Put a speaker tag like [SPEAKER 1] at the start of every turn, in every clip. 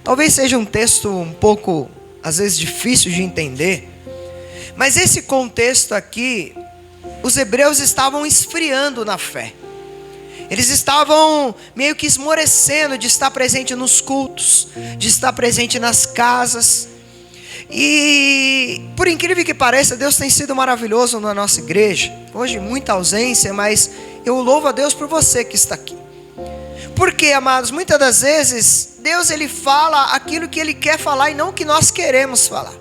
[SPEAKER 1] Talvez seja um texto um pouco, às vezes, difícil de entender. Mas esse contexto aqui, os hebreus estavam esfriando na fé. Eles estavam meio que esmorecendo de estar presente nos cultos, de estar presente nas casas. E por incrível que pareça, Deus tem sido maravilhoso na nossa igreja. Hoje muita ausência, mas eu louvo a Deus por você que está aqui. Porque, amados, muitas das vezes Deus ele fala aquilo que Ele quer falar e não o que nós queremos falar.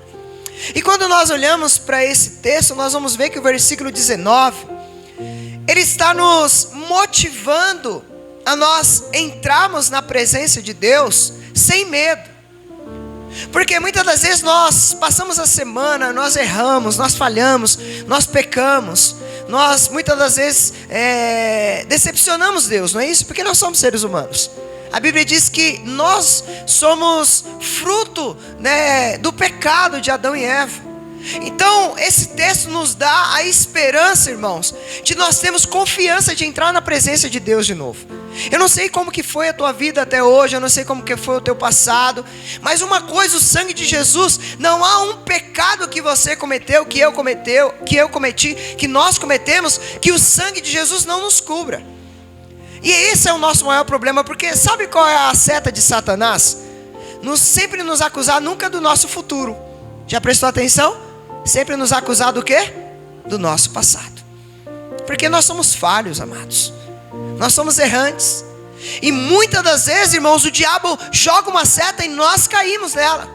[SPEAKER 1] E quando nós olhamos para esse texto, nós vamos ver que o versículo 19, ele está nos motivando a nós entrarmos na presença de Deus sem medo. Porque muitas das vezes nós passamos a semana, nós erramos, nós falhamos, nós pecamos. Nós muitas das vezes decepcionamos Deus, não é isso? Porque nós somos seres humanos. A Bíblia diz que nós somos fruto, né, do pecado de Adão e Eva. Então esse texto nos dá a esperança, irmãos, de nós termos confiança de entrar na presença de Deus de novo. Eu não sei como que foi a tua vida até hoje, eu não sei como que foi o teu passado, mas uma coisa, o sangue de Jesus, não há um pecado que você cometeu, que eu cometi, que nós cometemos, que o sangue de Jesus não nos cubra. E esse é o nosso maior problema, porque sabe qual é a seta de Satanás? Sempre nos acusar nunca do nosso futuro. Já prestou atenção? Sempre nos acusar do quê? Do nosso passado. Porque nós somos falhos, amados. Nós somos errantes. E muitas das vezes, irmãos, o diabo joga uma seta e nós caímos nela.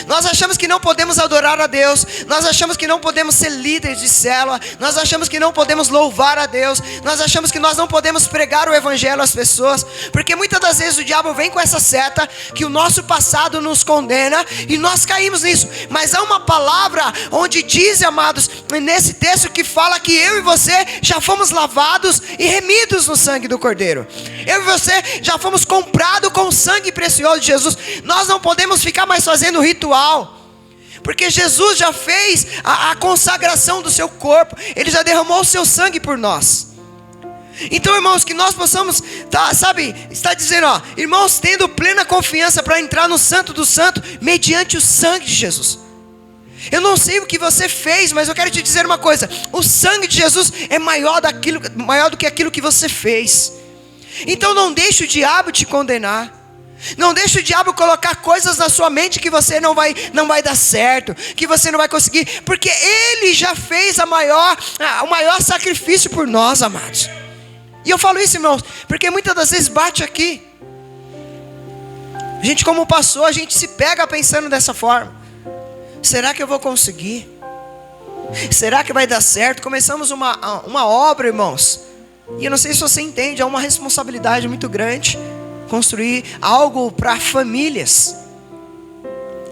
[SPEAKER 1] Nós achamos que não podemos adorar a Deus. Nós achamos que não podemos ser líderes de célula. Nós achamos que não podemos louvar a Deus. Nós achamos que nós não podemos pregar o evangelho às pessoas. Porque muitas das vezes o diabo vem com essa seta, que o nosso passado nos condena, e nós caímos nisso. Mas há uma palavra onde diz, amados, nesse texto, que fala que eu e você já fomos lavados e remidos no sangue do Cordeiro. Eu e você já fomos comprados com o sangue precioso de Jesus. Nós não podemos ficar mais fazendo ritual, porque Jesus já fez a consagração do seu corpo. Ele já derramou o seu sangue por nós. Então, irmãos, que nós possamos, está dizendo, irmãos, tendo plena confiança para entrar no Santo do Santo, mediante o sangue de Jesus. Eu não sei o que você fez, mas eu quero te dizer uma coisa: o sangue de Jesus é maior do que aquilo que você fez. Então não deixe o diabo te condenar. Não deixe o diabo colocar coisas na sua mente que você não vai dar certo, que você não vai conseguir, porque ele já fez o maior sacrifício por nós, amados. E eu falo isso, irmãos, porque muitas das vezes bate aqui. A gente, como pastor, a gente se pega pensando dessa forma: será que eu vou conseguir? Será que vai dar certo? Começamos uma obra, irmãos, e eu não sei se você entende, é uma responsabilidade muito grande construir algo para famílias.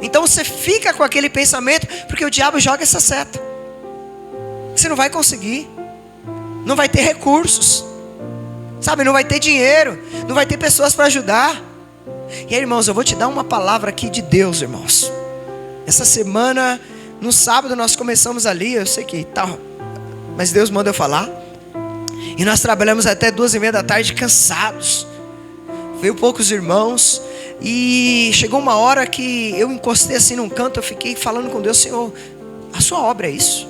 [SPEAKER 1] Então você fica com aquele pensamento, porque o diabo joga essa seta. Você não vai conseguir, não vai ter recursos, não vai ter dinheiro, não vai ter pessoas para ajudar. E aí, irmãos, eu vou te dar uma palavra aqui de Deus, irmãos. Essa semana, no sábado, nós começamos ali, eu sei que tá, mas Deus manda eu falar. E nós trabalhamos até 2:30 da tarde, cansados. Veio poucos irmãos, e chegou uma hora que eu encostei assim num canto, eu fiquei falando com Deus: Senhor, a sua obra é isso?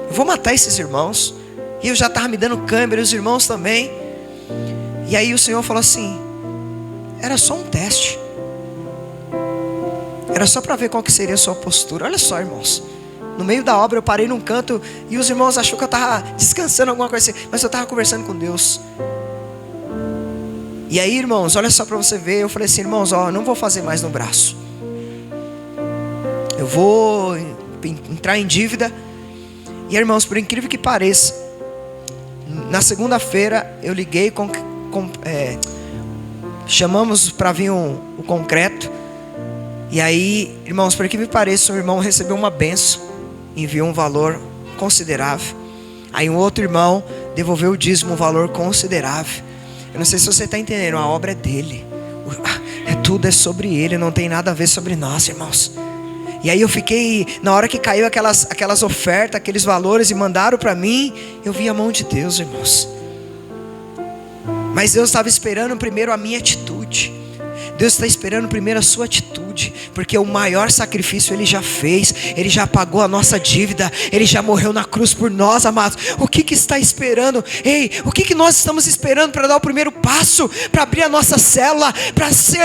[SPEAKER 1] Eu vou matar esses irmãos. E eu já estava me dando câimbra, e os irmãos também. E aí o Senhor falou assim: era só um teste. Era só para ver qual que seria a sua postura. Olha só, irmãos, no meio da obra eu parei num canto, e os irmãos acharam que eu estava descansando, alguma coisa assim, mas eu estava conversando com Deus. E aí, irmãos, olha só para você ver, eu falei assim: irmãos, eu não vou fazer mais no braço. Eu vou entrar em dívida. E, irmãos, por incrível que pareça, na segunda-feira eu liguei, chamamos para vir o concreto. E aí, irmãos, por incrível que pareça, um irmão recebeu uma bênção, enviou um valor considerável. Aí um outro irmão devolveu o dízimo, um valor considerável. Eu não sei se você está entendendo, a obra é dele. Tudo é sobre ele, não tem nada a ver sobre nós, irmãos. E aí eu fiquei, na hora que caiu aquelas ofertas, aqueles valores e mandaram para mim, eu vi a mão de Deus, irmãos. Mas Deus estava esperando primeiro a minha atitude. Deus está esperando primeiro a sua atitude, porque o maior sacrifício Ele já fez, Ele já pagou a nossa dívida, Ele já morreu na cruz por nós, amados. O que está esperando? Ei, o que nós estamos esperando para dar o primeiro passo, para abrir a nossa célula, para ser,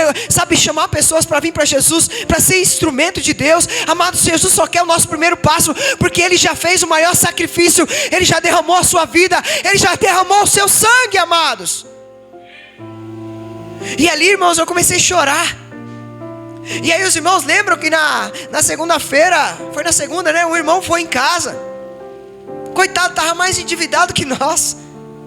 [SPEAKER 1] chamar pessoas para vir para Jesus, para ser instrumento de Deus? Amados, Jesus só quer o nosso primeiro passo, porque Ele já fez o maior sacrifício, Ele já derramou a sua vida, Ele já derramou o seu sangue, amados. E ali, irmãos, eu comecei a chorar. E aí os irmãos lembram que na segunda-feira, foi na segunda, né? Um irmão foi em casa, coitado, estava mais endividado que nós,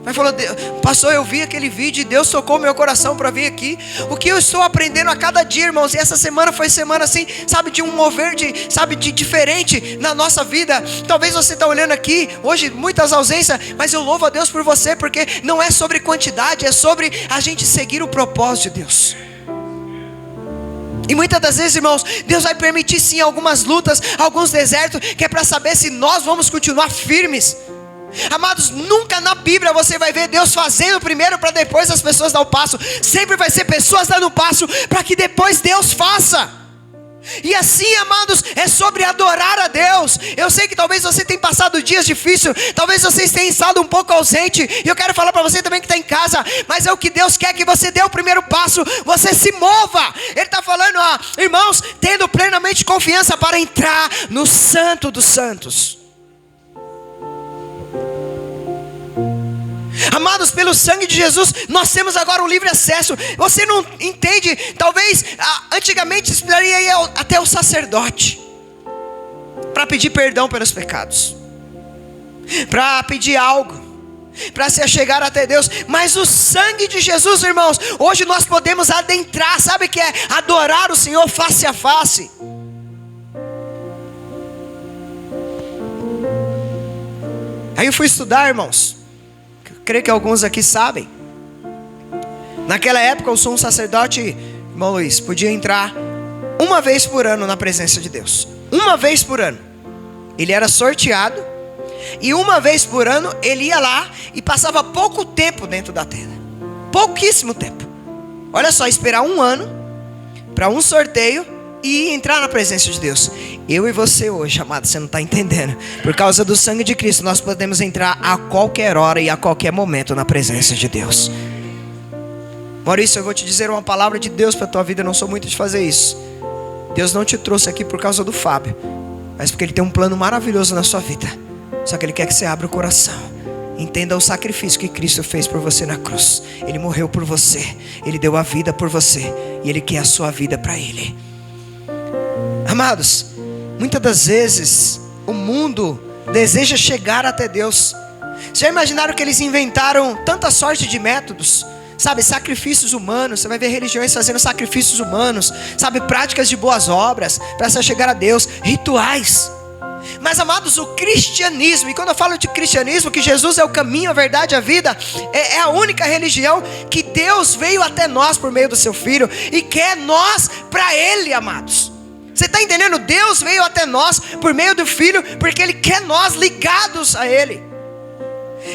[SPEAKER 1] mas falou: pastor, eu vi aquele vídeo e Deus tocou meu coração para vir aqui. O que eu estou aprendendo a cada dia, irmãos, e essa semana foi semana assim, de um mover de diferente na nossa vida. Talvez você está olhando aqui hoje, muitas ausências, mas eu louvo a Deus por você, porque não é sobre quantidade, é sobre a gente seguir o propósito de Deus. E muitas das vezes, irmãos, Deus vai permitir sim algumas lutas, alguns desertos, que é para saber se nós vamos continuar firmes. Amados, nunca na Bíblia você vai ver Deus fazendo primeiro para depois as pessoas dar o passo. Sempre vai ser pessoas dando o passo para que depois Deus faça. E assim, amados, é sobre adorar a Deus. Eu sei que talvez você tenha passado dias difíceis, talvez você tenha estado um pouco ausente, e eu quero falar para você também que está em casa, mas é o que Deus quer, que você dê o primeiro passo, você se mova. Ele está falando, irmãos, tendo plenamente confiança para entrar no Santo dos Santos. Amados, pelo sangue de Jesus, nós temos agora um livre acesso. Você não entende? Talvez, antigamente esperaria até o sacerdote para pedir perdão pelos pecados, para pedir algo, para se achegar até Deus. Mas o sangue de Jesus, irmãos, hoje nós podemos adentrar. Sabe o que é? Adorar o Senhor face a face. Aí eu fui estudar, irmãos. Creio que alguns aqui sabem. Naquela época o sumo sacerdote, irmão Luiz, podia entrar uma vez por ano na presença de Deus. Uma vez por ano. Ele era sorteado, e uma vez por ano ele ia lá e passava pouco tempo dentro da tenda. Pouquíssimo tempo. Olha só, esperar um ano para um sorteio e entrar na presença de Deus. Eu e você hoje, amado, você não está entendendo. Por causa do sangue de Cristo, nós podemos entrar a qualquer hora e a qualquer momento na presença de Deus. Maurício, eu vou te dizer uma palavra de Deus para a tua vida. Eu não sou muito de fazer isso. Deus não te trouxe aqui por causa do Fábio, mas porque Ele tem um plano maravilhoso na sua vida. Só que Ele quer que você abra o coração. Entenda o sacrifício que Cristo fez por você na cruz. Ele morreu por você, Ele deu a vida por você, e Ele quer a sua vida para Ele. Amados, muitas das vezes o mundo deseja chegar até Deus. Já imaginaram que eles inventaram tanta sorte de métodos? Sacrifícios humanos. Você vai ver religiões fazendo sacrifícios humanos, práticas de boas obras para se chegar a Deus, rituais. Mas, amados, o cristianismo, e quando eu falo de cristianismo, que Jesus é o caminho, a verdade, a vida, é a única religião que Deus veio até nós por meio do seu Filho e quer nós para Ele, amados. Você está entendendo? Deus veio até nós por meio do Filho, porque Ele quer nós ligados a Ele.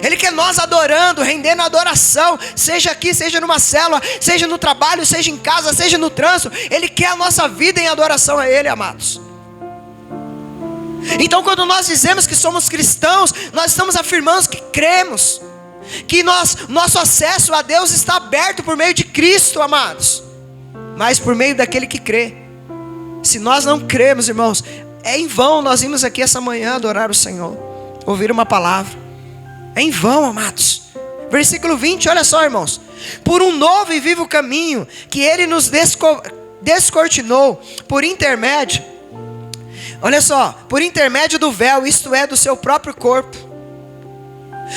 [SPEAKER 1] Ele quer nós adorando, rendendo adoração, seja aqui, seja numa célula, seja no trabalho, seja em casa, seja no trânsito. Ele quer a nossa vida em adoração a Ele, amados. Então, quando nós dizemos que somos cristãos, nós estamos afirmando que cremos, que nosso acesso a Deus está aberto por meio de Cristo, amados, mas por meio daquele que crê. Se nós não cremos, irmãos, é em vão. Nós vimos aqui essa manhã adorar o Senhor, ouvir uma palavra. É em vão, amados. Versículo 20, olha só, irmãos. Por um novo e vivo caminho que Ele nos descortinou por intermédio, olha só, por intermédio do véu, isto é, do seu próprio corpo.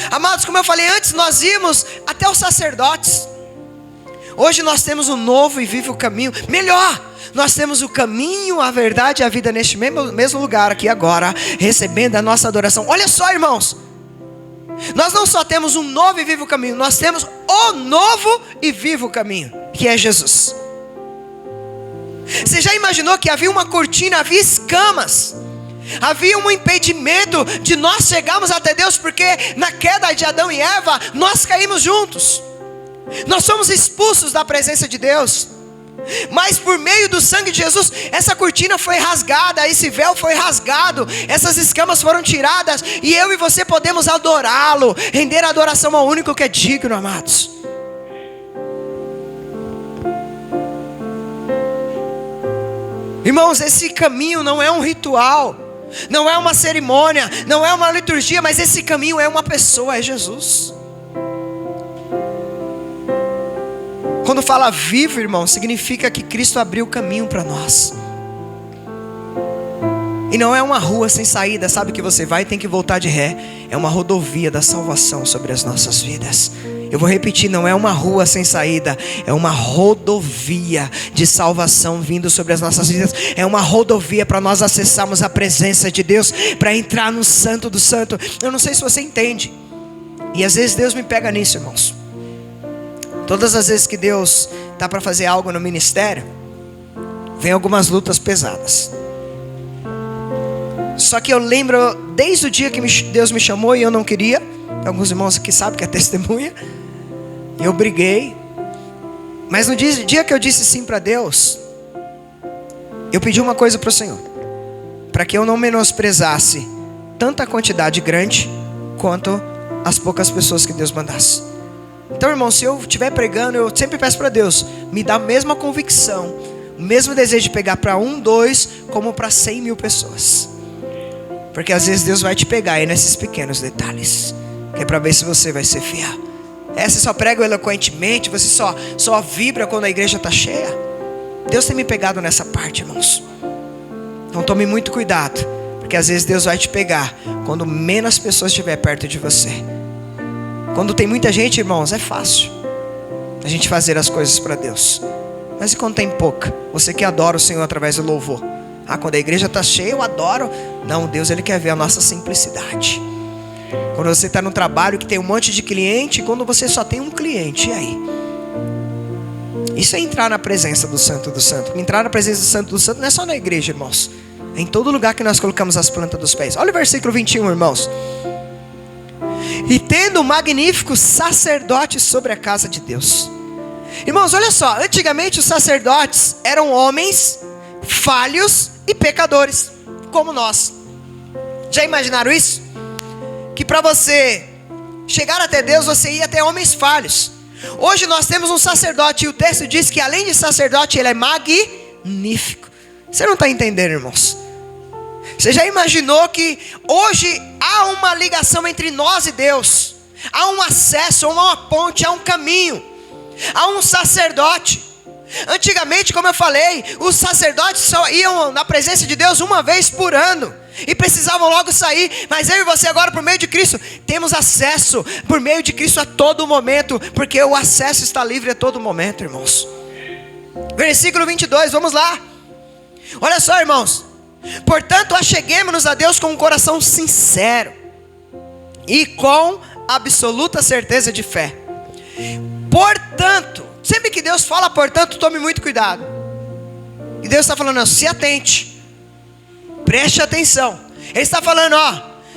[SPEAKER 1] Amados, como eu falei antes, nós íamos até os sacerdotes. Hoje nós temos um novo e vivo caminho. Melhor, nós temos o caminho, a verdade e a vida neste mesmo lugar aqui agora, recebendo a nossa adoração. Olha só, irmãos, nós não só temos um novo e vivo caminho, nós temos o novo e vivo caminho, que é Jesus. Você já imaginou que havia uma cortina, havia escamas, havia um impedimento de nós chegarmos até Deus, porque na queda de Adão e Eva, nós caímos juntos. Nós somos expulsos da presença de Deus. Mas por meio do sangue de Jesus, essa cortina foi rasgada, esse véu foi rasgado, essas escamas foram tiradas, e eu e você podemos adorá-lo, render adoração ao único que é digno, amados. Irmãos, esse caminho não é um ritual, não é uma cerimônia, não é uma liturgia, mas esse caminho é uma pessoa, é Jesus. Quando fala vivo, irmão, significa que Cristo abriu o caminho para nós. E não é uma rua sem saída, sabe, que você vai e tem que voltar de ré. É uma rodovia da salvação sobre as nossas vidas. Eu vou repetir, não é uma rua sem saída, é uma rodovia de salvação vindo sobre as nossas vidas. É uma rodovia para nós acessarmos a presença de Deus, para entrar no Santo do Santo. Eu não sei se você entende, e às vezes Deus me pega nisso, irmãos. Todas as vezes que Deus está para fazer algo no ministério, vem algumas lutas pesadas. Só que eu lembro, desde o dia que Deus me chamou e eu não queria. Alguns irmãos aqui sabem que é testemunha. Eu briguei. Mas no dia que eu disse sim para Deus, eu pedi uma coisa para o Senhor: para que eu não menosprezasse tanta quantidade grande, quanto as poucas pessoas que Deus mandasse. Então, irmão, se eu estiver pregando, eu sempre peço para Deus, me dá a mesma convicção, o mesmo desejo de pegar para 1, 2, como para 100 mil pessoas. Porque às vezes Deus vai te pegar aí nesses pequenos detalhes, que é para ver se você vai ser fiel. Você só prega eloquentemente, você só vibra quando a igreja está cheia. Deus tem me pegado nessa parte, irmãos. Então tome muito cuidado, porque às vezes Deus vai te pegar quando menos pessoas estiver perto de você. Quando tem muita gente, irmãos, é fácil a gente fazer as coisas para Deus. Mas e quando tem pouca? Você que adora o Senhor através do louvor. Quando a igreja está cheia, eu adoro. Não, Deus, Ele quer ver a nossa simplicidade. Quando você está no trabalho que tem um monte de cliente, quando você só tem um cliente, e aí? Isso é entrar na presença do Santo do Santo. Entrar na presença do Santo não é só na igreja, irmãos. É em todo lugar que nós colocamos as plantas dos pés. Olha o versículo 21, irmãos. E tendo um magnífico sacerdote sobre a casa de Deus. Irmãos, olha só. Antigamente os sacerdotes eram homens falhos e pecadores, como nós. Já imaginaram isso? Que para você chegar até Deus, você ia até homens falhos. Hoje nós temos um sacerdote, e o texto diz que além de sacerdote, ele é magnífico. Você não está entendendo, irmãos? Você já imaginou que hoje há uma ligação entre nós e Deus? Há um acesso, há uma ponte, há um caminho, há um sacerdote. Antigamente, como eu falei, os sacerdotes só iam na presença de Deus uma vez por ano e precisavam logo sair. Mas eu e você agora, por meio de Cristo, temos acesso por meio de Cristo a todo momento, porque o acesso está livre a todo momento, irmãos. Versículo 22, vamos lá. Olha só, irmãos. Portanto, acheguemo-nos a Deus com um coração sincero e com absoluta certeza de fé. Portanto, sempre que Deus fala portanto, tome muito cuidado. E Deus está falando, se atente, preste atenção. Ele está falando,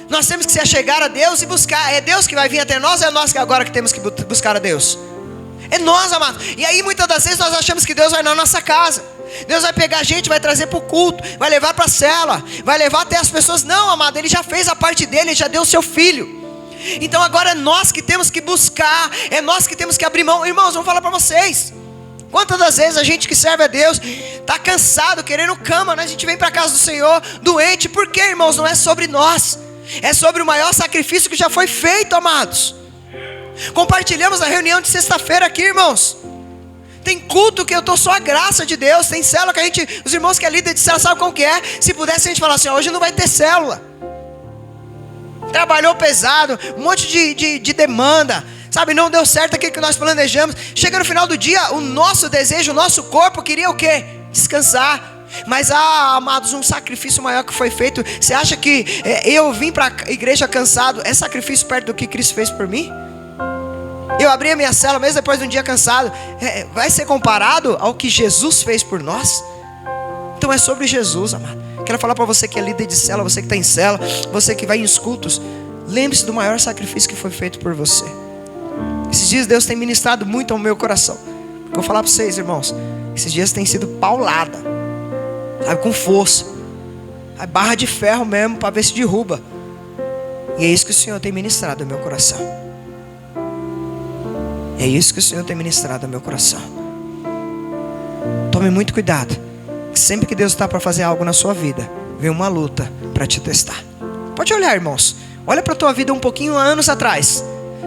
[SPEAKER 1] nós temos que se achegar a Deus e buscar. É Deus que vai vir até nós, ou é nós que agora que temos que buscar a Deus? É nós, amados. E aí muitas das vezes nós achamos que Deus vai na nossa casa. Deus vai pegar a gente, vai trazer para o culto, vai levar para a cela, vai levar até as pessoas. Não, amado, Ele já fez a parte dele, Ele já deu o seu filho. Então agora é nós que temos que buscar, é nós que temos que abrir mão. Irmãos, vamos falar para vocês. Quantas das vezes a gente que serve a Deus está cansado, querendo cama, né? A gente vem para a casa do Senhor doente. Por quê, irmãos? Não é sobre nós, é sobre o maior sacrifício que já foi feito, amados. Compartilhamos na reunião de sexta-feira aqui, irmãos. Tem culto que eu estou só a graça de Deus. Tem célula que a gente, os irmãos que é líder de célula sabem como que é. Se pudesse a gente falar assim, hoje não vai ter célula. Trabalhou pesado, um monte de demanda, sabe, não deu certo aquilo que nós planejamos. Chega no final do dia, o nosso desejo, o nosso corpo queria o quê? Descansar. Mas amados, um sacrifício maior que foi feito. Você acha que eu vim para a igreja cansado é sacrifício perto do que Cristo fez por mim? Eu abri a minha cela mesmo depois de um dia cansado. Vai ser comparado ao que Jesus fez por nós? Então é sobre Jesus, amado. Quero falar para você que é líder de cela, você que está em cela, você que vai em cultos. Lembre-se do maior sacrifício que foi feito por você. Esses dias Deus tem ministrado muito ao meu coração. Vou falar para vocês, irmãos. Esses dias tem sido paulada, sabe, com força, a barra de ferro mesmo, para ver se derruba. E é isso que o Senhor tem ministrado ao meu coração. É isso que o Senhor tem ministrado ao meu coração. Tome muito cuidado. Sempre que Deus está para fazer algo na sua vida, vem uma luta para te testar. Pode olhar, irmãos. Olha para a tua vida um pouquinho anos atrás.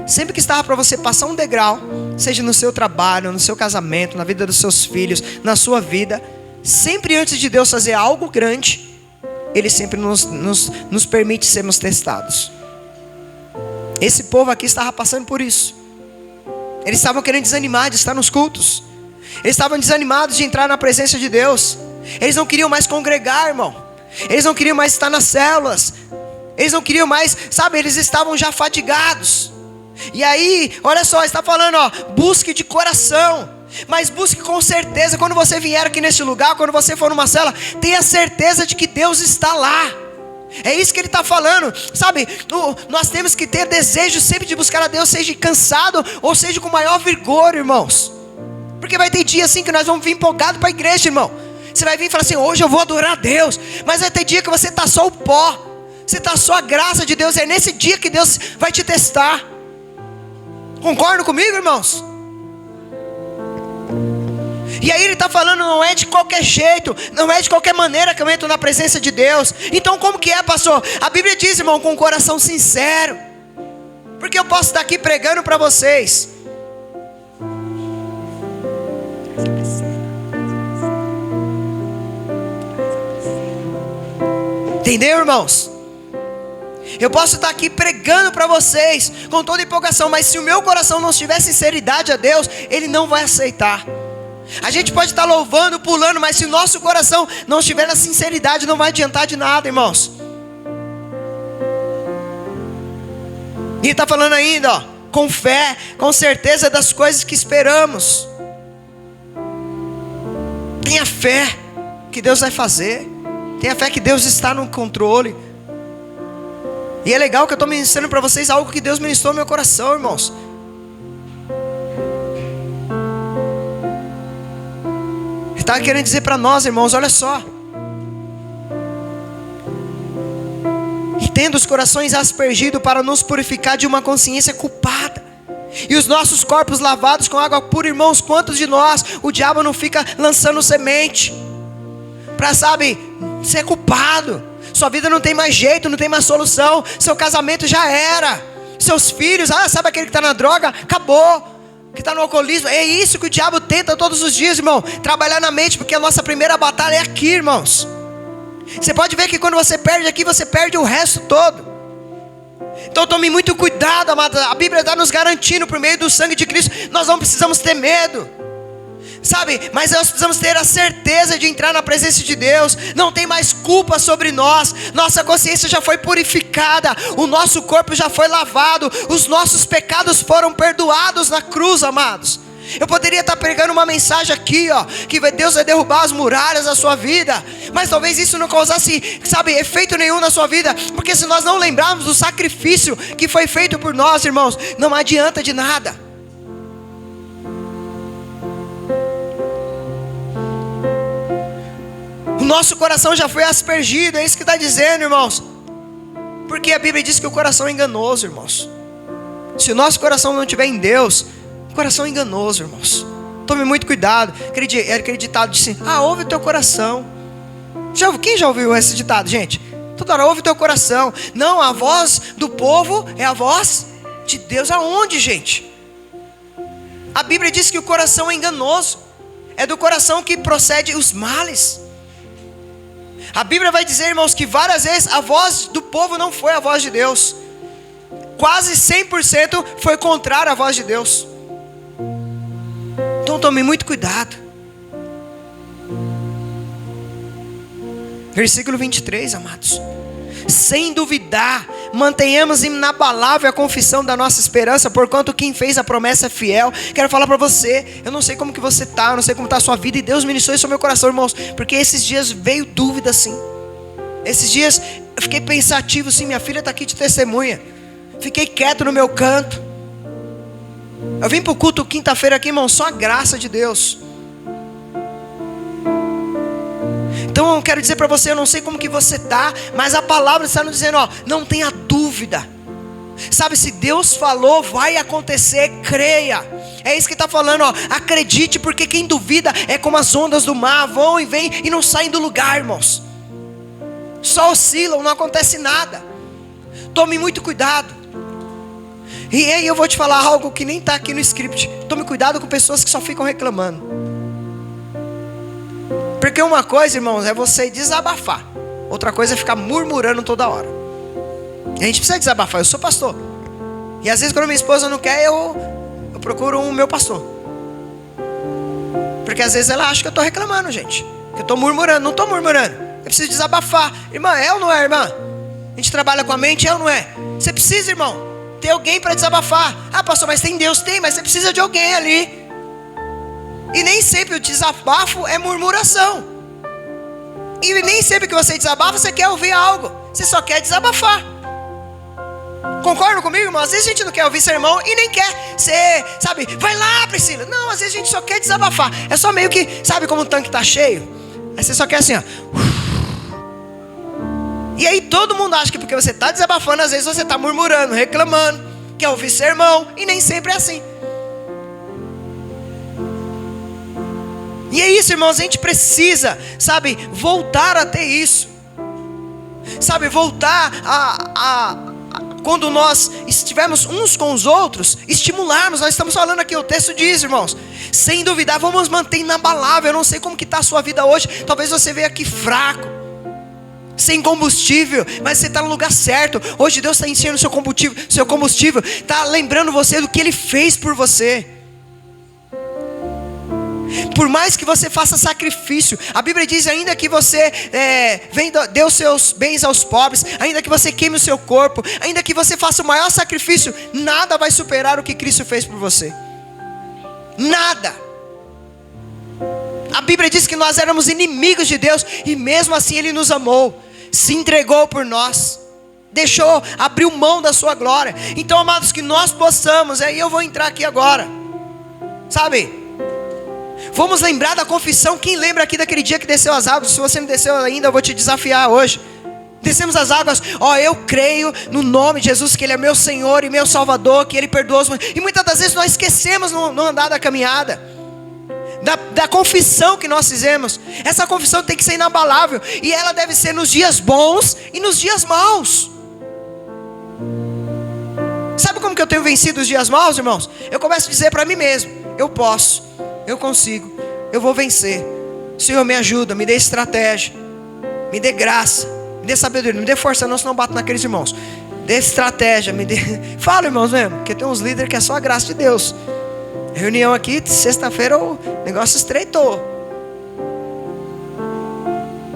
[SPEAKER 1] Sempre que estava para você passar um degrau, seja no seu trabalho, no seu casamento, na vida dos seus filhos, na sua vida, sempre antes de Deus fazer algo grande, Ele sempre nos permite sermos testados. Esse povo aqui estava passando por isso. Eles estavam querendo desanimar de estar nos cultos. Eles estavam desanimados de entrar na presença de Deus. Eles não queriam mais congregar, irmão. Eles não queriam mais estar nas células. Eles não queriam mais, sabe, eles estavam já fadigados. E aí, olha só, está falando, ó, busque de coração. Mas busque com certeza. Quando você vier aqui neste lugar, quando você for numa cela, tenha certeza de que Deus está lá. É isso que ele está falando, sabe, nós temos que ter desejo sempre de buscar a Deus, seja cansado ou seja com maior vigor, irmãos. Porque vai ter dia assim que nós vamos vir empolgados para a igreja, irmão. Você vai vir e falar assim, hoje eu vou adorar a Deus. Mas vai ter dia que você está só o pó, você está só a graça de Deus. É nesse dia que Deus vai te testar. Concordam comigo, irmãos? E aí ele está falando, não é de qualquer jeito, não é de qualquer maneira que eu entro na presença de Deus. Então como que é, pastor? A Bíblia diz, irmão, com um coração sincero. Porque eu posso estar aqui pregando para vocês. Entendeu, irmãos? Eu posso estar aqui pregando para vocês com toda empolgação, mas se o meu coração não tiver sinceridade a Deus, Ele não vai aceitar. A gente pode estar louvando, pulando, mas se o nosso coração não estiver na sinceridade, não vai adiantar de nada, irmãos. E ele está falando ainda, ó, com fé, com certeza das coisas que esperamos. Tenha fé que Deus vai fazer. Tenha fé que Deus está no controle. E é legal que eu estou ministrando para vocês algo que Deus ministrou no meu coração, irmãos. Ele estava querendo dizer para nós, irmãos, olha só. E tendo os corações aspergidos para nos purificar de uma consciência culpada, e os nossos corpos lavados com água pura, irmãos, quantos de nós o diabo não fica lançando semente para, sabe, ser culpado? Sua vida não tem mais jeito, não tem mais solução. Seu casamento já era. Seus filhos, sabe aquele que está na droga? Acabou. Que está no alcoolismo. É isso que o diabo tenta todos os dias, irmão. Trabalhar na mente, porque a nossa primeira batalha é aqui, irmãos. Você pode ver que quando você perde aqui, você perde o resto todo. Então tome muito cuidado, amado. A Bíblia está nos garantindo, por meio do sangue de Cristo, nós não precisamos ter medo, sabe, mas nós precisamos ter a certeza de entrar na presença de Deus. Não tem mais culpa sobre nós. Nossa consciência já foi purificada. O nosso corpo já foi lavado. Os nossos pecados foram perdoados na cruz, amados. Eu poderia estar pregando uma mensagem aqui, ó, que Deus vai derrubar as muralhas da sua vida, mas talvez isso não causasse, sabe, efeito nenhum na sua vida. Porque se nós não lembrarmos do sacrifício que foi feito por nós, irmãos, não adianta de nada. O nosso coração já foi aspergido, é isso que está dizendo, irmãos. Porque a Bíblia diz que o coração é enganoso, irmãos. Se o nosso coração não estiver em Deus, o coração é enganoso, irmãos. Tome muito cuidado. Aquele ditado disse, ouve o teu coração. Quem já ouviu esse ditado, gente? Toda hora, ouve o teu coração. Não, a voz do povo é a voz de Deus. Aonde, gente? A Bíblia diz que o coração é enganoso. É do coração que procede os males. A Bíblia vai dizer, irmãos, que várias vezes a voz do povo não foi a voz de Deus. Quase 100% foi contrária à voz de Deus. Então tome muito cuidado. Versículo 23, amados. Sem duvidar, mantenhamos inabalável a confissão da nossa esperança, porquanto quem fez a promessa é fiel. Quero falar para você, eu não sei como que você está, eu não sei como está a sua vida, e Deus ministrou isso ao meu coração, irmãos, porque esses dias veio dúvida assim. Esses dias eu fiquei pensativo, sim, minha filha está aqui de testemunha. Fiquei quieto no meu canto. Eu vim para o culto quinta-feira aqui, irmão, só a graça de Deus. Então eu quero dizer para você, eu não sei como que você está, mas a palavra está nos dizendo, ó, não tenha dúvida. Sabe, se Deus falou, vai acontecer, creia. É isso que está falando, ó, acredite, porque quem duvida é como as ondas do mar, vão e vêm e não saem do lugar, irmãos. Só oscilam, não acontece nada. Tome muito cuidado. E aí eu vou te falar algo que nem está aqui no script. Tome cuidado com pessoas que só ficam reclamando. Porque uma coisa, irmãos, é você desabafar. Outra coisa é ficar murmurando toda hora. E a gente precisa desabafar, eu sou pastor. E às vezes quando minha esposa não quer, eu procuro um meu pastor. Porque às vezes ela acha que eu estou reclamando, gente. Que eu estou murmurando, não estou murmurando. Eu preciso desabafar. Irmã, é ou não é, irmã? A gente trabalha com a mente, é ou não é? Você precisa, irmão, ter alguém para desabafar. Ah, pastor, mas tem Deus? Tem, mas você precisa de alguém ali. E nem sempre o desabafo é murmuração. E nem sempre que você desabafa, você quer ouvir algo. Você só quer desabafar. Concordam comigo, irmão? Às vezes a gente não quer ouvir sermão e nem quer ser, sabe, vai lá, Priscila. Não, às vezes a gente só quer desabafar. É só meio que, sabe como o tanque está cheio? Aí você só quer assim, ó. E aí todo mundo acha que porque você está desabafando, às vezes você está murmurando, reclamando, quer ouvir sermão, e nem sempre é assim. E é isso, irmãos, a gente precisa, sabe, voltar a ter isso. Sabe, voltar quando nós estivermos uns com os outros, estimularmos. Nós estamos falando aqui, o texto diz, irmãos, sem duvidar, vamos manter inabalável. Eu não sei como que está a sua vida hoje. Talvez você veja aqui fraco, sem combustível, mas você está no lugar certo. Hoje Deus está enchendo seu combustível, está lembrando você do que Ele fez por você. Por mais que você faça sacrifício, a Bíblia diz ainda que você dê os seus bens aos pobres, ainda que você queime o seu corpo, ainda que você faça o maior sacrifício, nada vai superar o que Cristo fez por você. Nada. A Bíblia diz que nós éramos inimigos de Deus e mesmo assim Ele nos amou, se entregou por nós, abriu mão da sua glória. Então, amados, que nós possamos, aí eu vou entrar aqui agora, sabe, vamos lembrar da confissão. Quem lembra aqui daquele dia que desceu as águas? Se você não desceu ainda, eu vou te desafiar hoje. Descemos as águas, eu creio no nome de Jesus, que Ele é meu Senhor e meu Salvador, que Ele perdoa os... E muitas das vezes nós esquecemos no andar da caminhada da confissão que nós fizemos. Essa confissão tem que ser inabalável, e ela deve ser nos dias bons e nos dias maus. Sabe como que eu tenho vencido os dias maus, irmãos? Eu começo a dizer para mim mesmo, eu posso, eu consigo, eu vou vencer. Senhor, me ajuda, me dê estratégia, me dê graça, me dê sabedoria, não me dê força não, senão eu bato naqueles irmãos. Dê estratégia, me dê... Fala, irmãos, mesmo, porque tem uns líderes que é só a graça de Deus. Reunião aqui, sexta-feira o negócio estreitou.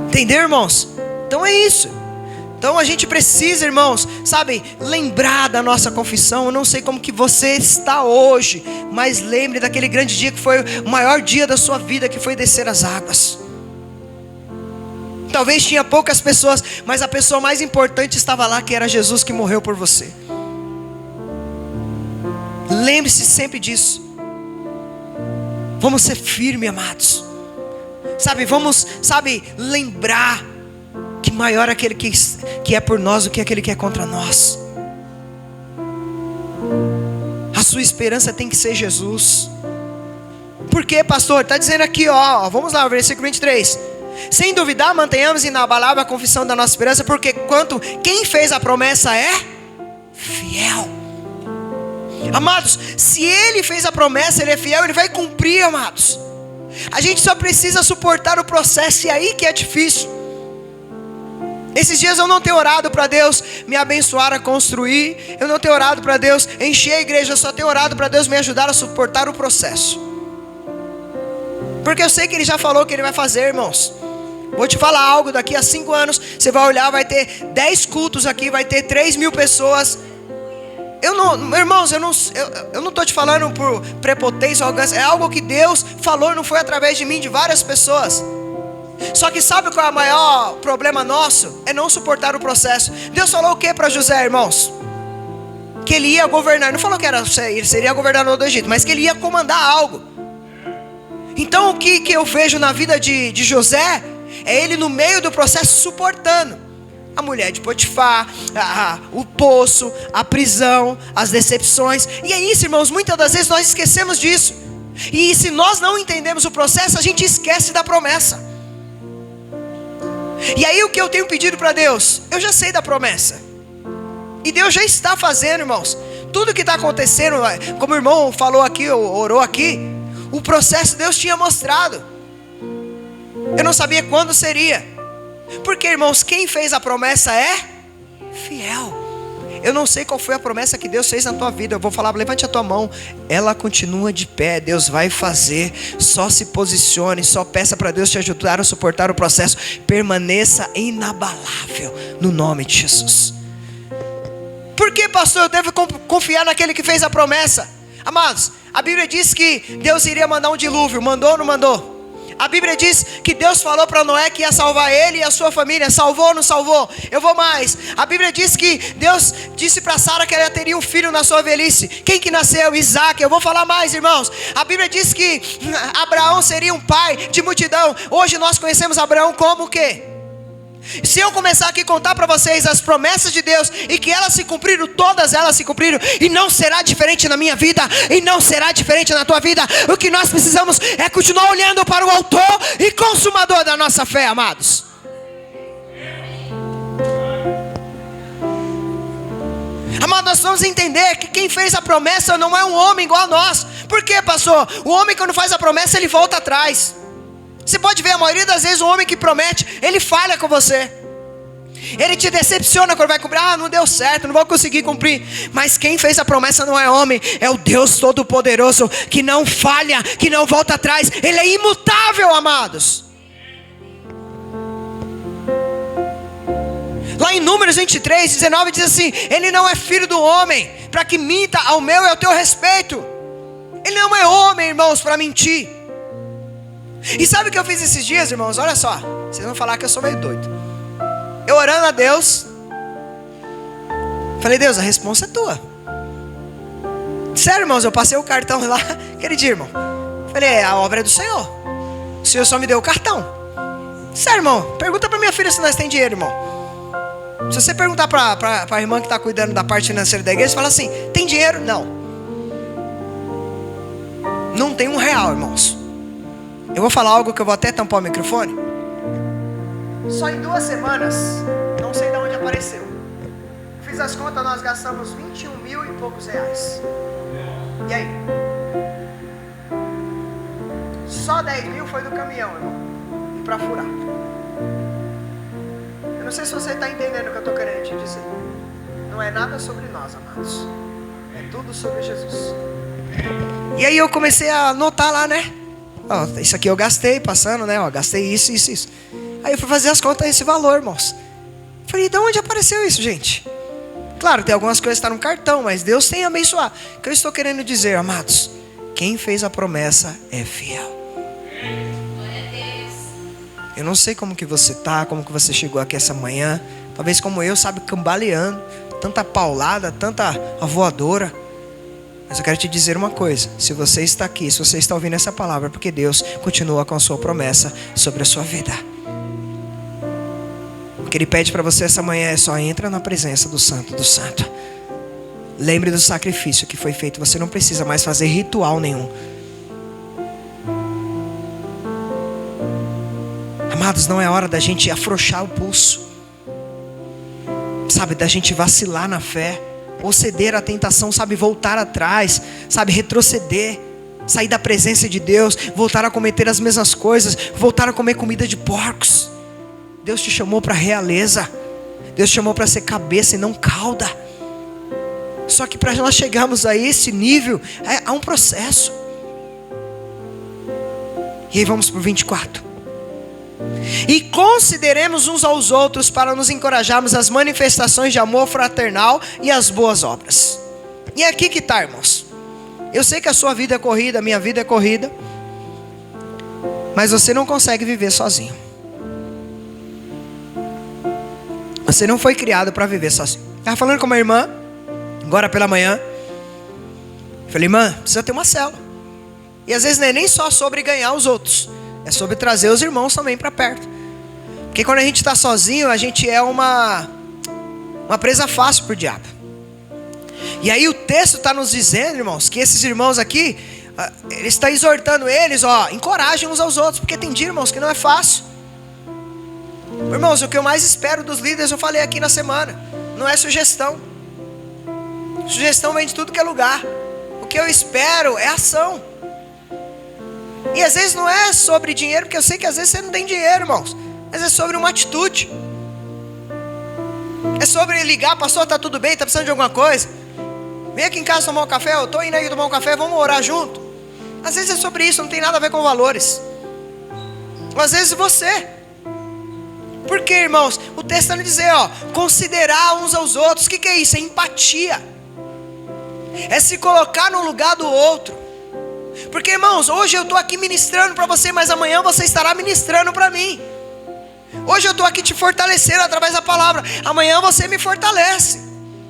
[SPEAKER 1] Entendeu, irmãos? Então é isso. Então a gente precisa, irmãos, sabe, lembrar da nossa confissão. Eu não sei como que você está hoje, mas lembre daquele grande dia que foi o maior dia da sua vida, que foi descer as águas. Talvez tinha poucas pessoas, mas a pessoa mais importante estava lá, que era Jesus, que morreu por você. Lembre-se sempre disso. Vamos ser firmes, amados. Vamos lembrar que maior é aquele que é por nós do que aquele que é contra nós. A sua esperança tem que ser Jesus. Por quê, pastor? Está dizendo aqui, vamos lá, versículo 23. Sem duvidar, mantenhamos inabalável a confissão da nossa esperança, porque quem fez a promessa é fiel. Amados, se Ele fez a promessa, Ele é fiel, Ele vai cumprir, amados. A gente só precisa suportar o processo, e aí que é difícil. Esses dias eu não tenho orado para Deus me abençoar a construir, eu não tenho orado para Deus encher a igreja, eu só tenho orado para Deus me ajudar a suportar o processo. Porque eu sei que Ele já falou que Ele vai fazer, irmãos. Vou te falar algo, daqui a 5 anos, você vai olhar, vai ter 10 cultos aqui, vai ter 3.000 pessoas. Irmãos, eu não estou te falando por prepotência ou arrogância. É algo que Deus falou, não foi através de mim, de várias pessoas. Só que sabe qual é o maior problema nosso? É não suportar o processo. Deus falou o que para José, irmãos? Que ele ia governar. Não falou que ele seria governador do Egito, mas que ele ia comandar algo. Então o que eu vejo na vida de José É ele no meio do processo suportando. A mulher de Potifar, o poço, a prisão, as decepções. E é isso, irmãos, muitas das vezes nós esquecemos disso. E se nós não entendemos o processo, a gente esquece da promessa. E aí o que eu tenho pedido para Deus? Eu já sei da promessa. E Deus já está fazendo, irmãos. Tudo que está acontecendo, como o irmão falou aqui, orou aqui, o processo Deus tinha mostrado. Eu não sabia quando seria. Porque, irmãos, quem fez a promessa é fiel. Eu não sei qual foi a promessa que Deus fez na tua vida. Eu vou falar, levante a tua mão. Ela continua de pé, Deus vai fazer. Só se posicione, só peça para Deus te ajudar a suportar o processo. Permaneça inabalável no nome de Jesus. Por que, pastor, eu devo confiar naquele que fez a promessa? Amados, a Bíblia diz que Deus iria mandar um dilúvio. Mandou ou não mandou? A Bíblia diz que Deus falou para Noé que ia salvar ele e a sua família. Salvou ou não salvou? Eu vou mais. A Bíblia diz que Deus disse para Sara que ela teria um filho na sua velhice. Quem que nasceu? Isaac. Eu vou falar mais, irmãos. A Bíblia diz que Abraão seria um pai de multidão. Hoje nós conhecemos Abraão como o quê? Se eu começar aqui a contar para vocês as promessas de Deus e que elas se cumpriram, todas elas se cumpriram, e não será diferente na minha vida, e não será diferente na tua vida. O que nós precisamos é continuar olhando para o autor e consumador da nossa fé, amados. Amados, nós vamos entender que quem fez a promessa não é um homem igual a nós. Por quê, pastor? O homem, quando faz a promessa, ele volta atrás. Você pode ver, a maioria das vezes o homem que promete, ele falha com você. Ele te decepciona quando vai cumprir. Não deu certo, não vou conseguir cumprir. Mas quem fez a promessa não é homem, é o Deus Todo-Poderoso, que não falha, que não volta atrás. Ele é imutável, amados. Lá em Números 23, 19 diz assim: ele não é filho do homem para que minta ao meu e ao teu respeito. Ele não é homem, irmãos, para mentir. E sabe o que eu fiz esses dias, irmãos? Olha só, vocês vão falar que eu sou meio doido. Eu orando a Deus, falei: Deus, a resposta é tua. Sério, irmãos, eu passei o cartão lá aquele dia, irmão. Falei: a obra é do Senhor. O Senhor só me deu o cartão. Sério, irmão, pergunta pra minha filha se nós tem dinheiro, irmão. Se você perguntar pra irmã que está cuidando da parte financeira da igreja, você fala assim: tem dinheiro? Não. Não tem R$1, irmãos. Eu vou falar algo que eu vou até tampar o microfone. Só em 2 semanas, não sei de onde apareceu. Fiz as contas, nós gastamos 21 mil e poucos reais. E aí? Só 10 mil foi do caminhão, irmão. E pra furar. Eu não sei se você está entendendo o que eu estou querendo te dizer. Não é nada sobre nós, amados. É tudo sobre Jesus. E aí eu comecei a anotar lá, né? Isso aqui eu gastei passando, né? Gastei isso. Aí eu fui fazer as contas desse valor, irmãos. Falei: de onde apareceu isso, gente? Claro, tem algumas coisas que estão no cartão, mas Deus tem abençoado. O que eu estou querendo dizer, amados? Quem fez a promessa é fiel. Eu não sei como que você está, como que você chegou aqui essa manhã. Talvez como eu, sabe, cambaleando. Tanta paulada, tanta voadora. Mas eu quero te dizer uma coisa: se você está aqui, se você está ouvindo essa palavra, é porque Deus continua com a sua promessa sobre a sua vida. O que Ele pede para você essa manhã é só: entra na presença do Santo do Santo. Lembre do sacrifício que foi feito. Você não precisa mais fazer ritual nenhum. Amados, não é hora da gente afrouxar o pulso, sabe, da gente vacilar na fé, ou ceder à tentação, sabe, voltar atrás, sabe, retroceder, sair da presença de Deus, voltar a cometer as mesmas coisas, voltar a comer comida de porcos. Deus te chamou para realeza. Deus te chamou para ser cabeça e não cauda. Só que para nós chegarmos a esse nível, há um processo. E aí vamos para o 24. E consideremos uns aos outros para nos encorajarmos as manifestações de amor fraternal e as boas obras. E é aqui que está, irmãos. Eu sei que a sua vida é corrida, a minha vida é corrida, mas você não consegue viver sozinho. Você não foi criado para viver sozinho. Estava falando com uma irmã agora pela manhã. Falei: irmã, precisa ter uma célula. E às vezes não é nem só sobre ganhar os outros, é sobre trazer os irmãos também para perto. Porque quando a gente está sozinho, a gente é uma presa fácil para o diabo. E aí o texto está nos dizendo, irmãos, que esses irmãos aqui, ele está exortando eles, encorajem uns aos outros, porque tem dia, irmãos, que não é fácil. Irmãos, o que eu mais espero dos líderes, eu falei aqui na semana, não é sugestão. Sugestão vem de tudo que é lugar. O que eu espero é ação. E às vezes não é sobre dinheiro, porque eu sei que às vezes você não tem dinheiro, irmãos, mas é sobre uma atitude. É sobre ligar, pastor, tá tudo bem, tá precisando de alguma coisa? Vem aqui em casa tomar um café, eu tô indo aí tomar um café, vamos orar junto. Às vezes é sobre isso, não tem nada a ver com valores. Ou às vezes você. Por quê, irmãos? O texto está nos dizendo, considerar uns aos outros. O que é isso? É empatia. É se colocar no lugar do outro. Porque, irmãos, hoje eu estou aqui ministrando para você, mas amanhã você estará ministrando para mim. Hoje eu estou aqui te fortalecendo através da palavra, amanhã você me fortalece.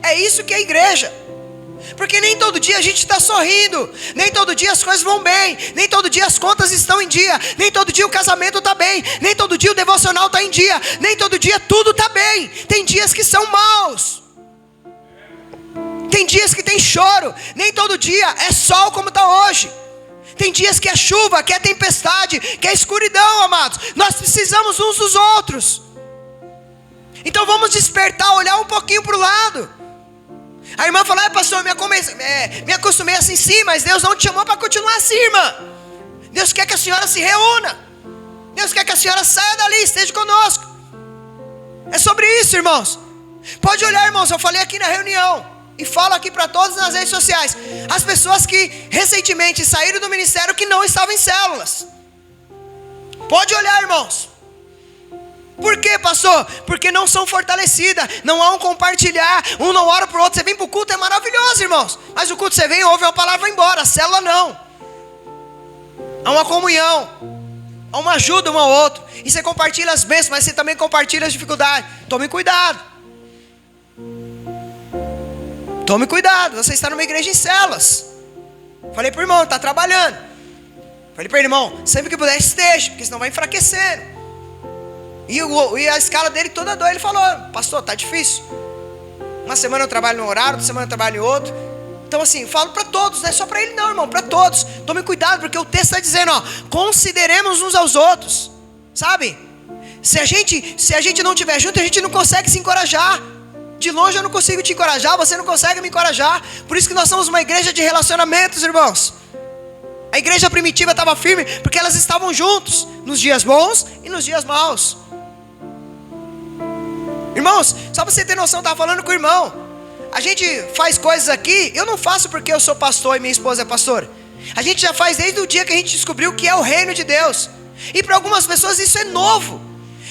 [SPEAKER 1] É isso que é a igreja. Porque nem todo dia a gente está sorrindo, nem todo dia as coisas vão bem, nem todo dia as contas estão em dia, nem todo dia o casamento está bem, nem todo dia o devocional está em dia, nem todo dia tudo está bem. Tem dias que são maus, tem dias que tem choro, nem todo dia é sol como está hoje. Tem dias que é chuva, que é tempestade, que é escuridão, amados. Nós precisamos uns dos outros. Então vamos despertar, olhar um pouquinho para o lado. A irmã falou, pastor, me acostumei assim, sim, mas Deus não te chamou para continuar assim, irmã. Deus quer que a senhora se reúna. Deus quer que a senhora saia dali, esteja conosco. É sobre isso, irmãos. Pode olhar, irmãos, eu falei aqui na reunião. E falo aqui para todos nas redes sociais. As pessoas que recentemente saíram do ministério que não estavam em células. Pode olhar, irmãos. Por quê, pastor? Porque não são fortalecidas. Não há um compartilhar. Um não ora para o outro. Você vem para o culto, é maravilhoso, irmãos. Mas o culto você vem, ouve uma palavra e vai embora. A célula não. Há uma comunhão. Há uma ajuda um ao outro. E você compartilha as bênçãos, mas você também compartilha as dificuldades. Tome cuidado. Tome cuidado, você está numa igreja em células. Falei para o irmão, está trabalhando. Falei para o irmão, sempre que puder esteja, porque senão vai enfraquecendo. E a escala dele toda dor, ele falou, pastor, está difícil. Uma semana eu trabalho num horário, outra semana eu trabalho em outro. Então assim, falo para todos, não é só para ele não, irmão, para todos. Tome cuidado, porque o texto está dizendo, consideremos uns aos outros. Sabe? Se a gente não estiver junto, a gente não consegue se encorajar. De longe eu não consigo te encorajar, você não consegue me encorajar. Por isso que nós somos uma igreja de relacionamentos, irmãos. A igreja primitiva estava firme porque elas estavam juntos, nos dias bons e nos dias maus. Irmãos, só para você ter noção, eu estava falando com o irmão. A gente faz coisas aqui, eu não faço porque eu sou pastor e minha esposa é pastora. A gente já faz desde o dia que a gente descobriu o que é o reino de Deus. E para algumas pessoas isso é novo,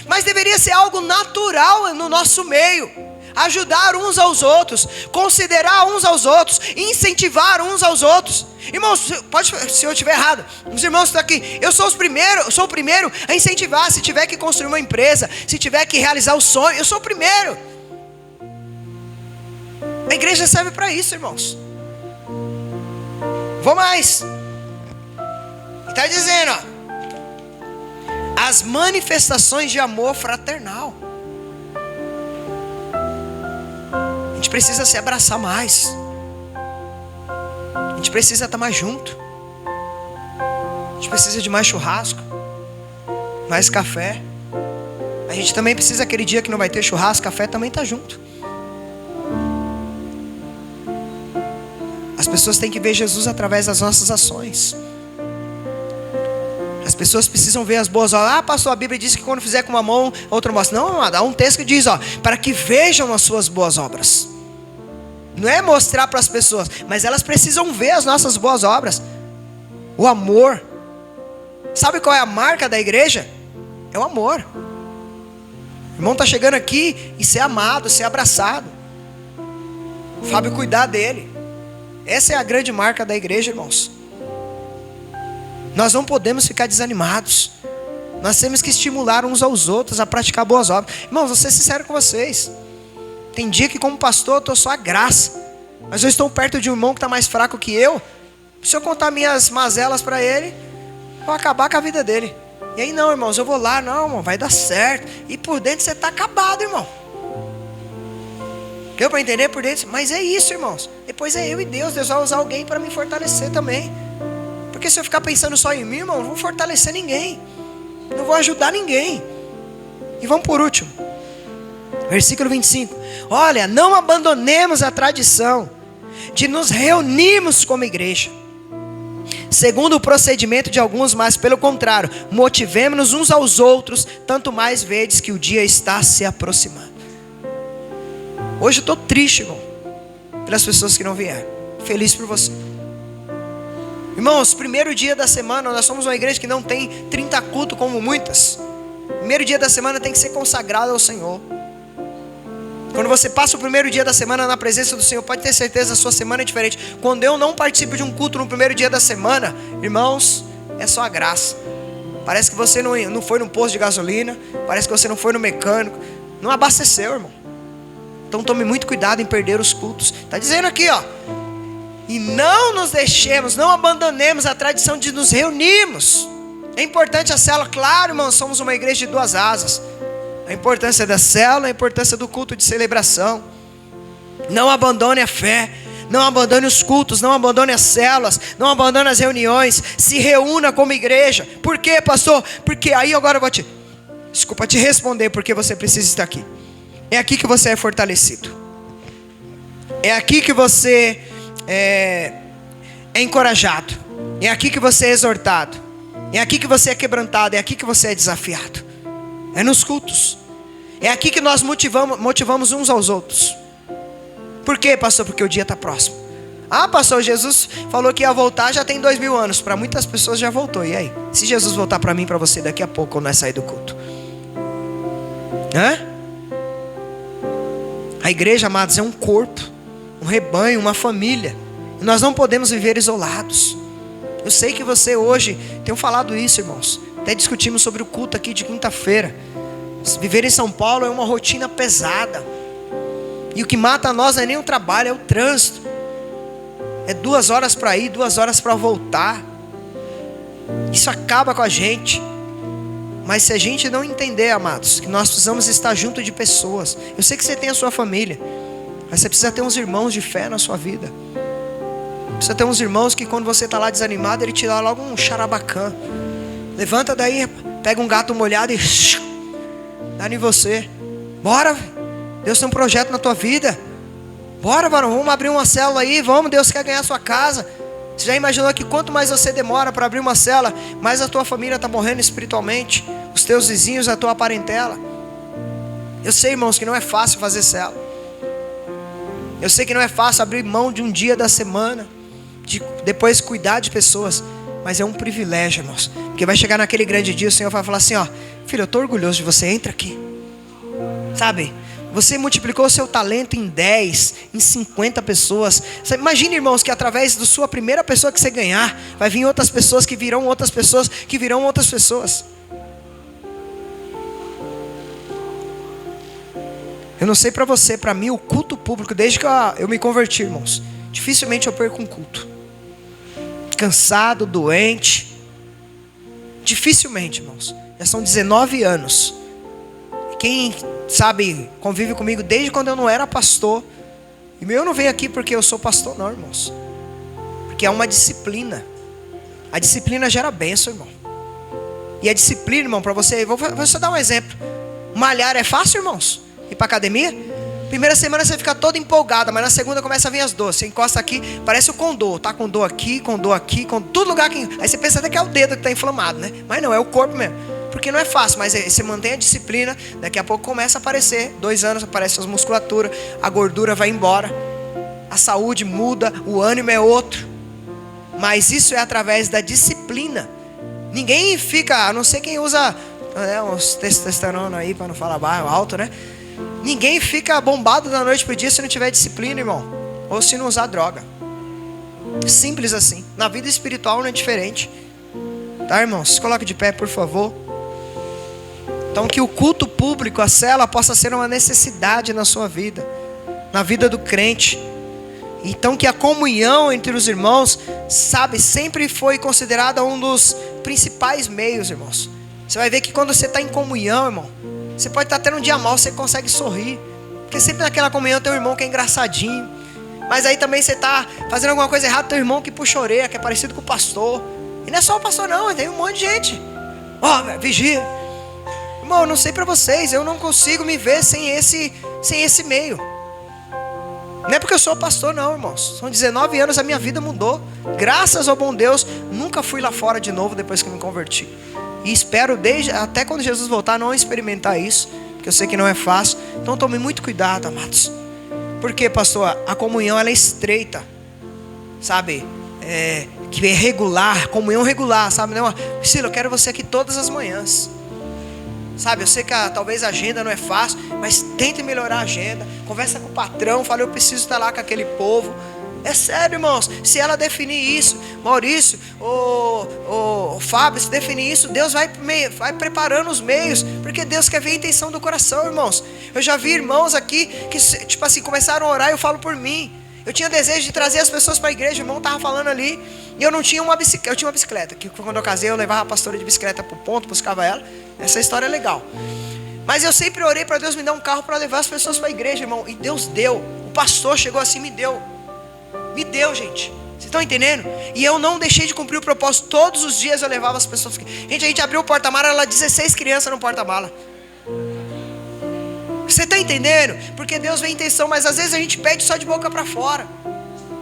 [SPEAKER 1] mas deveria ser algo natural no nosso meio. Ajudar uns aos outros, considerar uns aos outros, incentivar uns aos outros. Irmãos, pode, se eu estiver errado, os irmãos estão aqui, eu sou o primeiro a incentivar. Se tiver que construir uma empresa, se tiver que realizar o sonho, eu sou o primeiro. A igreja serve para isso, irmãos. Vou mais. Está dizendo, as manifestações de amor fraternal. A gente precisa se abraçar mais. A gente precisa estar mais junto. A gente precisa de mais churrasco, mais café. A gente também precisa, aquele dia que não vai ter churrasco, café, também estar junto. As pessoas têm que ver Jesus através das nossas ações. As pessoas precisam ver as boas obras. Pastor, a Bíblia diz que quando fizer com uma mão, outra mostra. Não, amado, há um texto que diz, para que vejam as suas boas obras. Não é mostrar para as pessoas, mas elas precisam ver as nossas boas obras. O amor. Sabe qual é a marca da igreja? É o amor. O irmão está chegando aqui e ser amado, ser abraçado. Fábio cuidar dele. Essa é a grande marca da igreja, irmãos. Nós não podemos ficar desanimados. Nós temos que estimular uns aos outros a praticar boas obras. Irmãos, vou ser sincero com vocês. Tem dia que como pastor eu estou só a graça. Mas eu estou perto de um irmão que está mais fraco que eu. Se eu contar minhas mazelas para ele, vou acabar com a vida dele. E aí, não, irmãos, eu vou lá, não, irmão, vai dar certo. E por dentro você está acabado, irmão. Deu para entender por dentro? Mas é isso, irmãos. Depois é eu e Deus. Deus vai usar alguém para me fortalecer também. Porque se eu ficar pensando só em mim, irmão, eu não vou fortalecer ninguém. Não vou ajudar ninguém. E vamos por último. Versículo 25. Olha, não abandonemos a tradição de nos reunirmos como igreja, segundo o procedimento de alguns, mas pelo contrário, motivemos-nos uns aos outros, tanto mais vedes que o dia está se aproximando. Hoje eu estou triste, irmão, pelas pessoas que não vieram. Feliz por você. Irmãos, primeiro dia da semana, nós somos uma igreja que não tem 30 cultos como muitas. Primeiro dia da semana tem que ser consagrado ao Senhor. Quando você passa o primeiro dia da semana na presença do Senhor, pode ter certeza, a sua semana é diferente. Quando eu não participo de um culto no primeiro dia da semana, irmãos, é só a graça. Parece que você não foi no posto de gasolina, parece que você não foi no mecânico, não abasteceu, irmão. Então tome muito cuidado em perder os cultos. Está dizendo aqui, ó. E não nos deixemos, não abandonemos a tradição de nos reunirmos. É importante a célula, claro, irmão, somos uma igreja de 2 asas. A importância da célula, a importância do culto de celebração. Não abandone a fé, não abandone os cultos, não abandone as células, não abandone as reuniões. Se reúna como igreja. Por quê, pastor? Porque aí agora eu vou te responder porque você precisa estar aqui. É aqui que você é fortalecido. É aqui que você é encorajado. É aqui que você é exortado. É aqui que você é quebrantado. É aqui que você é desafiado. É nos cultos. É aqui que nós motivamos uns aos outros. Por quê, pastor? Porque o dia está próximo. Ah, pastor, Jesus falou que ia voltar já tem 2000 anos. Para muitas pessoas já voltou. E aí? Se Jesus voltar para mim, para você daqui a pouco, quando nós sair do culto? A igreja, amados, é um corpo, um rebanho, uma família. E nós não podemos viver isolados. Eu sei que você hoje, tenho falado isso, irmãos. Até discutimos sobre o culto aqui de quinta-feira. Viver em São Paulo é uma rotina pesada. E o que mata a nós não é nem o trabalho, é o trânsito. É 2 horas para ir, 2 horas para voltar. Isso acaba com a gente. Mas se a gente não entender, amados, que nós precisamos estar junto de pessoas. Eu sei que você tem a sua família, mas você precisa ter uns irmãos de fé na sua vida. Precisa ter uns irmãos que quando você está lá desanimado, ele te dá logo um charabacã. Levanta daí, pega um gato molhado e dá em você. Bora, Deus tem um projeto na tua vida. Bora, varão, vamos abrir uma célula aí. Vamos, Deus quer ganhar a sua casa. Você já imaginou que quanto mais você demora para abrir uma célula, mais a tua família está morrendo espiritualmente, os teus vizinhos, a tua parentela. Eu sei, irmãos, que não é fácil fazer célula. Eu sei que não é fácil abrir mão de um dia da semana, de depois cuidar de pessoas. Mas é um privilégio, irmãos. Porque vai chegar naquele grande dia, o Senhor vai falar assim, ó, filho, eu estou orgulhoso de você, entra aqui. Sabe? Você multiplicou o seu talento em 10, em 50 pessoas. Imagina, irmãos, que através da sua primeira pessoa que você ganhar, vai vir outras pessoas que virão outras pessoas, que virão outras pessoas. Eu não sei para você, para mim o culto público, desde que eu me converti, irmãos, dificilmente eu perco um culto. Cansado, doente. Dificilmente, irmãos. Já são 19 anos. Quem sabe, convive comigo desde quando eu não era pastor. E eu não venho aqui porque eu sou pastor, não, irmãos. Porque é uma disciplina. A disciplina gera bênção, irmão. E a disciplina, irmão, para você, vou só dar um exemplo. Malhar é fácil, irmãos? Ir para academia? Primeira semana você fica toda empolgada, mas na segunda começa a vir as dores. Você encosta aqui, parece o condor. Tá com dor aqui, com dor aqui, com todo lugar que... Aí você pensa até que é o dedo que está inflamado, né? Mas não, é o corpo mesmo. Porque não é fácil, mas você mantém a disciplina. Daqui a pouco começa a aparecer. 2 anos aparece as musculaturas, a gordura vai embora, a saúde muda, o ânimo é outro. Mas isso é através da disciplina. Ninguém fica, a não ser quem usa uns testosterona aí, para não falar baixo, alto, né? Ninguém fica bombado da noite pro dia se não tiver disciplina, irmão. Ou se não usar droga. Simples assim. Na vida espiritual não é diferente. Tá, irmãos? Se coloque de pé, por favor. Então que o culto público, a célula, possa ser uma necessidade na sua vida, na vida do crente. Então que a comunhão entre os irmãos, sabe, sempre foi considerada um dos principais meios, irmãos, Você vai ver que quando você está em comunhão, irmão, você pode estar tendo um dia mal, você consegue sorrir. Porque sempre naquela comunhão tem um irmão que é engraçadinho. Mas aí também você está fazendo alguma coisa errada, tem um irmão que puxa a orelha, que é parecido com o pastor. E não é só o pastor não, tem um monte de gente. Vigia. Irmão, eu não sei para vocês, eu não consigo me ver sem esse meio. Não é porque eu sou pastor não, irmãos. São 19 anos, a minha vida mudou. Graças ao bom Deus, nunca fui lá fora de novo depois que me converti. E espero até quando Jesus voltar não experimentar isso, porque eu sei que não é fácil. Então tome muito cuidado, amados. Porque, pastor, a comunhão ela é estreita, sabe? Que é regular, comunhão regular, sabe? Não, Priscila, eu quero você aqui todas as manhãs. Sabe, eu sei que talvez a agenda não é fácil, mas tente melhorar a agenda. Conversa com o patrão, fala, eu preciso estar lá com aquele povo. É sério, irmãos, se ela definir isso, Maurício, o Fábio, se definir isso, Deus vai preparando os meios, porque Deus quer ver a intenção do coração, irmãos. Eu já vi irmãos aqui que, tipo assim, começaram a orar, eu falo por mim. Eu tinha desejo de trazer as pessoas para a igreja, o irmão estava falando ali, e eu não tinha uma bicicleta, eu tinha uma bicicleta, que quando eu casei eu levava a pastora de bicicleta para o ponto, buscava ela. Essa história é legal. Mas eu sempre orei para Deus me dar um carro para levar as pessoas para a igreja, irmão. E Deus deu. O pastor chegou assim, me deu. Me deu, gente. Vocês estão entendendo? E eu não deixei de cumprir o propósito. Todos os dias eu levava as pessoas. Gente, a gente abriu o porta-mala, era 16 crianças no porta-mala. Você está entendendo? Porque Deus vê a intenção, mas às vezes a gente pede só de boca para fora.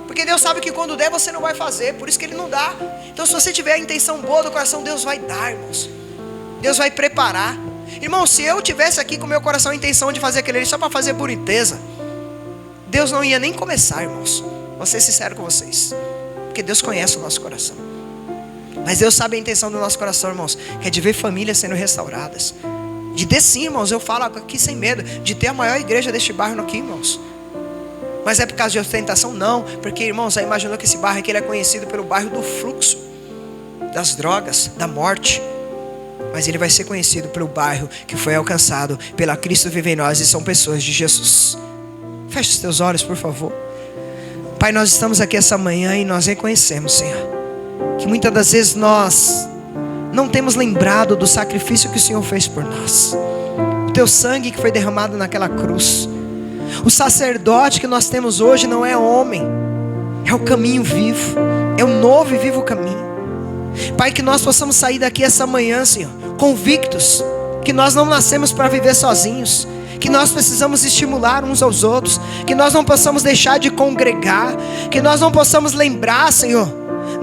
[SPEAKER 1] Porque Deus sabe que quando der você não vai fazer, por isso que Ele não dá. Então se você tiver a intenção boa do coração, Deus vai dar, irmãos. Deus vai preparar. Irmão, se eu tivesse aqui com meu coração a intenção de fazer aquele ali só para fazer boniteza, Deus não ia nem começar, irmãos. Vou ser sincero com vocês, porque Deus conhece o nosso coração. Mas Deus sabe a intenção do nosso coração, irmãos, que é de ver famílias sendo restauradas. De ter sim, irmãos, eu falo aqui sem medo, de ter a maior igreja deste bairro aqui, irmãos. Mas é por causa de ostentação? Não, porque, irmãos, você imaginou que esse bairro aqui ele é conhecido pelo bairro do fluxo, das drogas, da morte. Mas ele vai ser conhecido pelo bairro que foi alcançado pela Cristo vive em nós, e são pessoas de Jesus. Feche os teus olhos, por favor. Pai, nós estamos aqui essa manhã e nós reconhecemos, Senhor, que muitas das vezes nós não temos lembrado do sacrifício que o Senhor fez por nós. O teu sangue que foi derramado naquela cruz. O sacerdote que nós temos hoje não é homem, é o caminho vivo, é o novo e vivo caminho. Pai, que nós possamos sair daqui essa manhã, Senhor, convictos que nós não nascemos para viver sozinhos, que nós precisamos estimular uns aos outros, que nós não possamos deixar de congregar, que nós não possamos lembrar, Senhor,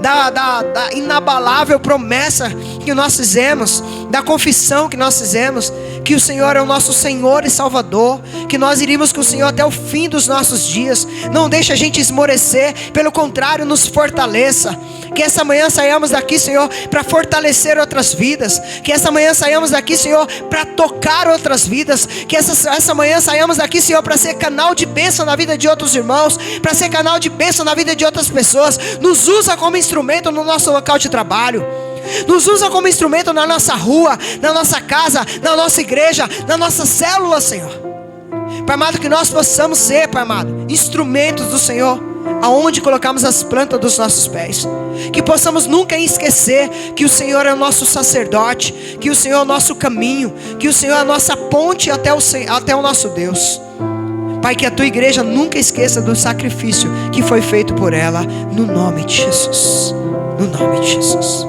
[SPEAKER 1] da inabalável promessa que nós fizemos, da confissão que nós fizemos, que o Senhor é o nosso Senhor e Salvador, que nós iríamos com o Senhor até o fim dos nossos dias. Não deixe a gente esmorecer, pelo contrário, nos fortaleça. Que essa manhã saiamos daqui, Senhor, para fortalecer outras vidas. Que essa manhã saiamos daqui, Senhor, para tocar outras vidas. Que essa manhã saiamos daqui, Senhor, para ser canal de bênção na vida de outros irmãos, para ser canal de bênção na vida de outras pessoas. Nos usa como instrumento no nosso local de trabalho. Nos usa como instrumento na nossa rua, na nossa casa, na nossa igreja, na nossa célula, Senhor. Pai amado, que nós possamos ser, Pai amado, instrumentos do Senhor, aonde colocamos as plantas dos nossos pés. Que possamos nunca esquecer que o Senhor é o nosso sacerdote, que o Senhor é o nosso caminho, que o Senhor é a nossa ponte até o nosso Deus. Pai, que a tua igreja nunca esqueça do sacrifício que foi feito por ela, no nome de Jesus. No nome de Jesus.